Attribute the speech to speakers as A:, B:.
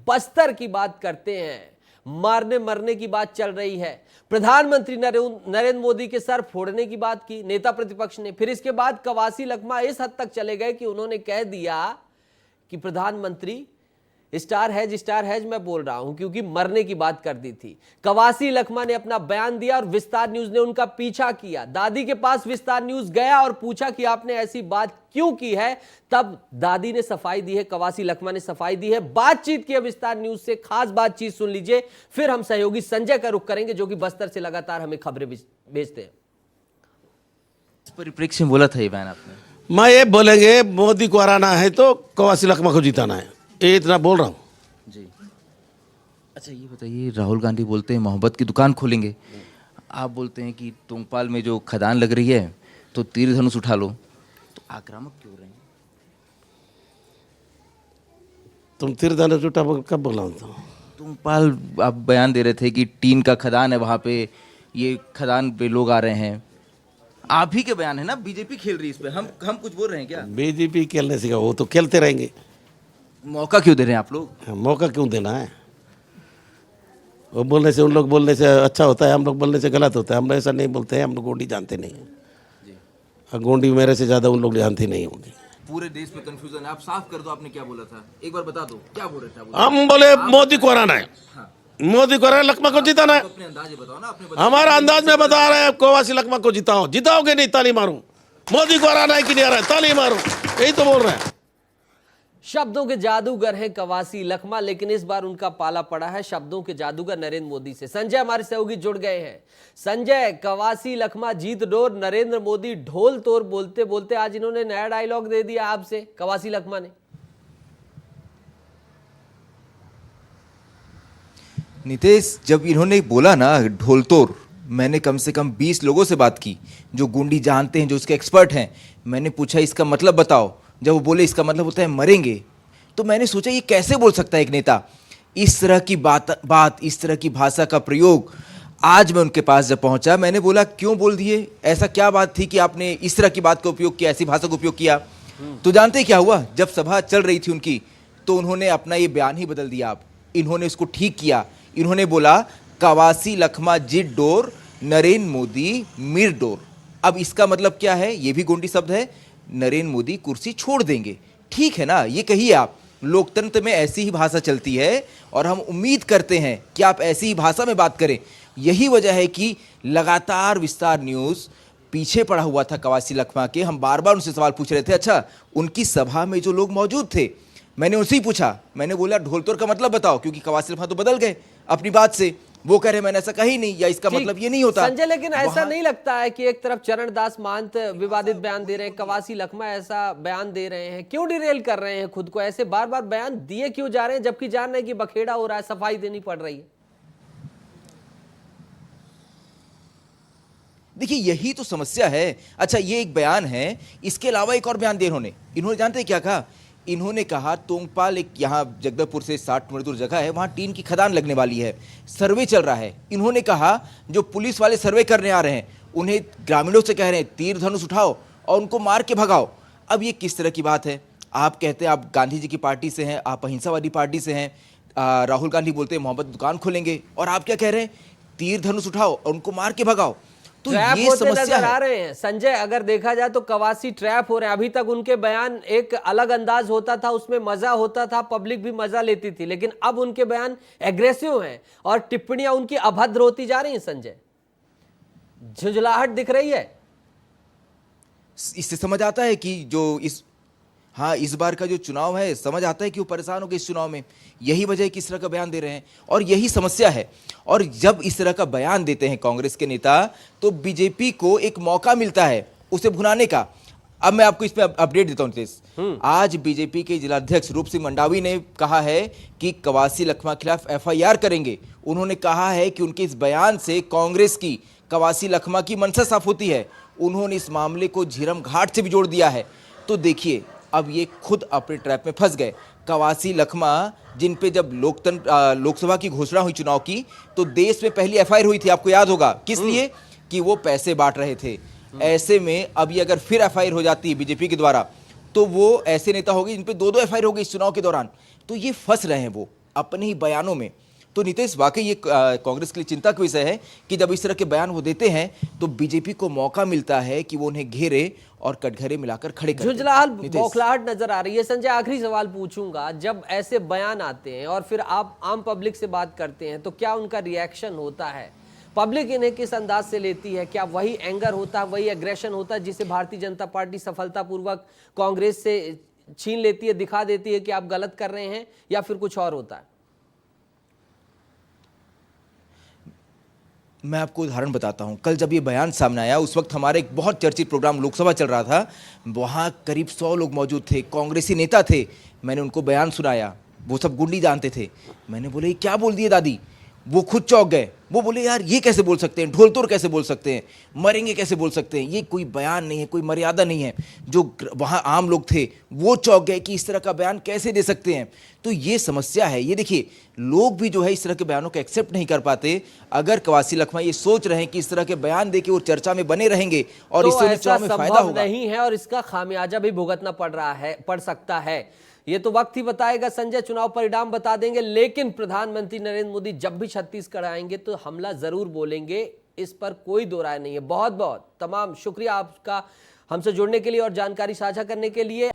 A: बस्तर की बात करते हैं। मारने मरने की बात चल रही है। प्रधानमंत्री नरेंद्र मोदी के सर फोड़ने की बात की नेता प्रतिपक्ष ने। फिर इसके बाद कवासी लखमा इस हद तक चले गए कि उन्होंने कह दिया कि प्रधानमंत्री स्टार हैज मैं बोल रहा हूं क्योंकि मरने की बात कर दी थी। कवासी लखमा ने अपना बयान दिया और विस्तार न्यूज ने उनका पीछा किया। दादी के पास विस्तार न्यूज गया और पूछा कि आपने ऐसी बात क्यों की है। तब दादी ने सफाई दी है, कवासी लखमा ने सफाई दी है, बातचीत की है विस्तार न्यूज से। खास बातचीत सुन लीजिए, फिर हम सहयोगी संजय का रुख करेंगे जो कि बस्तर से लगातार हमें खबरें भेजते हैं।
B: इस परिप्रेक्ष्य में बोला था ये बयान आपने?
C: मैं ये बोलेंगे मोदी को हराना है तो कवासी लखमा को जिताना है, ये इतना बोल रहा हूँ
B: जी। अच्छा ये बताइए, राहुल गांधी बोलते हैं मोहब्बत की दुकान खोलेंगे, आप बोलते हैं कि तोंगपाल में जो खदान लग रही है तो तीर धनुष उठा लो, तो आक्रामक क्यों रहे हैं?
C: तुम तीर धनुष उठा कब बोला हूँ?
B: तोंगपाल आप बयान दे रहे थे कि टीन का खदान है वहाँ पे, ये खदान पे लोग आ रहे हैं, आप ही के बयान है ना। बीजेपी खेल रही है इस पे, हम कुछ बोल रहे हैं क्या?
C: बीजेपी खेलने से वो तो खेलते रहेंगे।
B: मौका क्यों दे रहे हैं आप लोग?
C: मौका क्यों देना है? वो बोलने से, उन लोग बोलने से अच्छा होता है, हम लोग बोलने से गलत होता है। हम ऐसा नहीं बोलते हैं, हम लोग गोंडी जानते नहीं हैं। गोंडी मेरे से ज़्यादा उन लोग जानते नहीं होंगे।
B: पूरे देश में कंफ्यूजन है, आप साफ कर दो, आपने क्या बोला था एक बार बता दो, क्या बोल रहे थे?
C: हम बोले मोदी को हराना है, मोदी को हराना, लखमा को जिताना है।
B: अपने अंदाज बताओ ना,
C: हमारा अंदाज में बता रहे हैं, कवासी लखमा को जिताओ। जिताओगे नहीं ताली मारूं। मोदी को हराना है कि नहीं हराना, ताली मारूं, यही तो बोल रहे हैं।
A: शब्दों के जादूगर हैं कवासी लखमा, लेकिन इस बार उनका पाला पड़ा है शब्दों के जादूगर नरेंद्र मोदी से। संजय हमारे सहयोगी जुड़ गए हैं। संजय, कवासी लखमा जीत डोर, नरेंद्र मोदी ढोल तोड़ बोलते बोलते आज इन्होंने नया डायलॉग दे दिया आपसे, कवासी लखमा ने।
B: नितेश, जब इन्होंने बोला ना ढोल तोड़, मैंने कम से कम 20 लोगों से बात की जो गुंडी जानते हैं, जो इसके एक्सपर्ट हैं। मैंने पूछा इसका मतलब बताओ, जब वो बोले इसका मतलब होता है मरेंगे, तो मैंने सोचा ये कैसे बोल सकता है एक नेता इस तरह की बात इस तरह की भाषा का प्रयोग। आज मैं उनके पास जब पहुंचा, मैंने बोला क्यों बोल दिए, ऐसा क्या बात थी कि आपने इस तरह की बात का उपयोग किया, ऐसी भाषा का उपयोग किया? तो जानते क्या हुआ, जब सभा चल रही थी उनकी, तो उन्होंने अपना ये बयान ही बदल दिया। आप इन्होंने उसको ठीक किया, इन्होंने बोला कवासी लखमा जित डोर, नरेंद्र मोदी मिर डोर। अब इसका मतलब क्या है? ये भी गोंडी शब्द है, नरेंद्र मोदी कुर्सी छोड़ देंगे। ठीक है ना, ये कहिए आप। लोकतंत्र में ऐसी ही भाषा चलती है और हम उम्मीद करते हैं कि आप ऐसी ही भाषा में बात करें। यही वजह है कि लगातार विस्तार न्यूज़ पीछे पड़ा हुआ था कवासी लखमा के। हम बार बार उनसे सवाल पूछ रहे थे। अच्छा, उनकी सभा में जो लोग मौजूद थे, मैंने उनसे ही पूछा, मैंने बोला ढोल तोड़ का मतलब बताओ, क्योंकि कवासी लखमा तो बदल गए अपनी बात से। वो कह रहे मैंने ऐसा कही नहीं, या इसका मतलब ये नहीं होता।
A: संजय, लेकिन ऐसा नहीं लगता है कि एक तरफ चरण दास महंत विवादित बयान दे रहे हैं, कवासी लखमा ऐसा बयान दे रहे हैं, क्यों डिरेल कर रहे हैं खुद को? ऐसे बार बार बयान दिए क्यों जा रहे हैं, जबकि जान रहे हैं कि बखेड़ा हो रहा है, सफाई देनी पड़ रही है?
B: देखिए यही तो समस्या है। अच्छा, ये एक बयान है, इसके अलावा एक और बयान दिया इन्होंने जानते हैं क्या कहा? इन्होंने कहा तोंगपाल एक यहाँ जगदलपुर से 60 किलोमीटर दूर जगह है, वहाँ टीन की खदान लगने वाली है, सर्वे चल रहा है। इन्होंने कहा जो पुलिस वाले सर्वे करने आ रहे हैं, उन्हें ग्रामीणों से कह रहे हैं तीर धनुष उठाओ और उनको मार के भगाओ। अब ये किस तरह की बात है? आप कहते हैं आप गांधी जी की पार्टी से हैं, आप अहिंसावादी पार्टी से हैं। राहुल गांधी बोलते हैं मोहब्बत दुकान खोलेंगे, और आप क्या कह रहे हैं? तीर धनुष उठाओ और उनको मार के भगाओ। तो ये समस्या
A: नजर आ रहे हैं संजय। अगर देखा जाए तो कवासी ट्रैप हो रहे हैं। अभी तक उनके बयान एक अलग अंदाज होता था, उसमें मजा होता था, पब्लिक भी मजा लेती थी, लेकिन अब उनके बयान एग्रेसिव हैं और टिप्पणियां उनकी अभद्र होती जा रही हैं। संजय, झुंझलाहट दिख रही है।
B: इससे समझ आता है कि जो इस बार का जो चुनाव है, समझ आता है कि वो परेशान हो गए इस चुनाव में। यही वजह है कि इस तरह का बयान दे रहे हैं, और यही समस्या है। और जब इस तरह का बयान देते हैं कांग्रेस के नेता, तो बीजेपी को एक मौका मिलता है उसे भुनाने का। अब मैं आपको इस पे अपडेट देता हूं नितेश। आज बीजेपी के जिलाध्यक्ष रूप सिंह मंडावी ने कहा है कि कवासी लखमा के खिलाफ FIR करेंगे। उन्होंने कहा है कि उनके इस बयान से कांग्रेस की कवासी लखमा की मंशा साफ होती है। उन्होंने इस मामले को झीरम घाट से भी जोड़ दिया है। तो देखिए, अब ये खुद अपने ट्रैप में फंस गए। कवासी लखमा, जिन पे जब लोकसभा की घोषणा हुई चुनाव की, तो देश में पहली FIR हुई थी, आपको याद होगा, किस लिए? कि वो पैसे बांट रहे थे। ऐसे में अब ये अगर फिर FIR हो जाती है बीजेपी के द्वारा, तो वो ऐसे नेता हो गए जिन पे 2-2 FIR हो गई इस चुनाव के दौरान। तो ये फंस रहे हैं वो। अपने ही बयानों में। तो नीतीश, वाकई ये कांग्रेस के लिए चिंता का विषय है कि जब इस तरह के बयान वो देते हैं तो बीजेपी को मौका मिलता है कि वो उन्हें घेरे और कटघरे मिलाकर खड़े कर दें।
A: झुंझलाहट
B: नीतीश,
A: बौखलाहट नजर आ रही है। संजय, आखिरी सवाल पूछूंगा, जब ऐसे बयान आते हैं और फिर आप आम पब्लिक से बात करते हैं तो क्या उनका रिएक्शन होता है? पब्लिक इन्हें किस अंदाज से लेती है? क्या वही एंगर होता है, वही एग्रेशन होता है जिसे भारतीय जनता पार्टी सफलतापूर्वक कांग्रेस से छीन लेती है, दिखा देती है कि आप गलत कर रहे हैं, या फिर कुछ और होता है?
B: मैं आपको उदाहरण बताता हूं। कल जब ये बयान सामने आया, उस वक्त हमारे एक बहुत चर्चित प्रोग्राम लोकसभा चल रहा था, वहां करीब 100 लोग मौजूद थे, कांग्रेसी नेता थे। मैंने उनको बयान सुनाया, वो सब गुंडी जानते थे। मैंने बोले, ये क्या बोल दिए दादी? वो खुद चौंक गए। वो बोले, यार ये कैसे बोल सकते हैं, ढोल तोड़ कैसे बोल सकते हैं, मरेंगे कैसे बोल सकते हैं? ये कोई बयान नहीं है, कोई मर्यादा नहीं है। जो वहाँ आम लोग थे वो चौंक गए कि इस तरह का बयान कैसे दे सकते हैं। तो ये समस्या है। ये देखिए, लोग भी जो है इस तरह के बयानों को एक्सेप्ट नहीं कर पाते। अगर कवासी लखमा ये सोच रहे हैं कि इस तरह के बयान देके वो चर्चा में बने रहेंगे और
A: तो
B: इससे उन्हें
A: ऐसा
B: चुनाव में फायदा
A: संभव
B: होगा,
A: नहीं है और इसका खामियाजा भी भुगतना पड़ सकता है। ये तो वक्त ही बताएगा संजय, चुनाव परिणाम बता देंगे। लेकिन प्रधानमंत्री नरेंद्र मोदी जब भी छत्तीसगढ़ आएंगे तो हमला जरूर बोलेंगे, इस पर कोई दो राय नहीं है। बहुत बहुत तमाम शुक्रिया आपका हमसे जुड़ने के लिए और जानकारी साझा करने के लिए।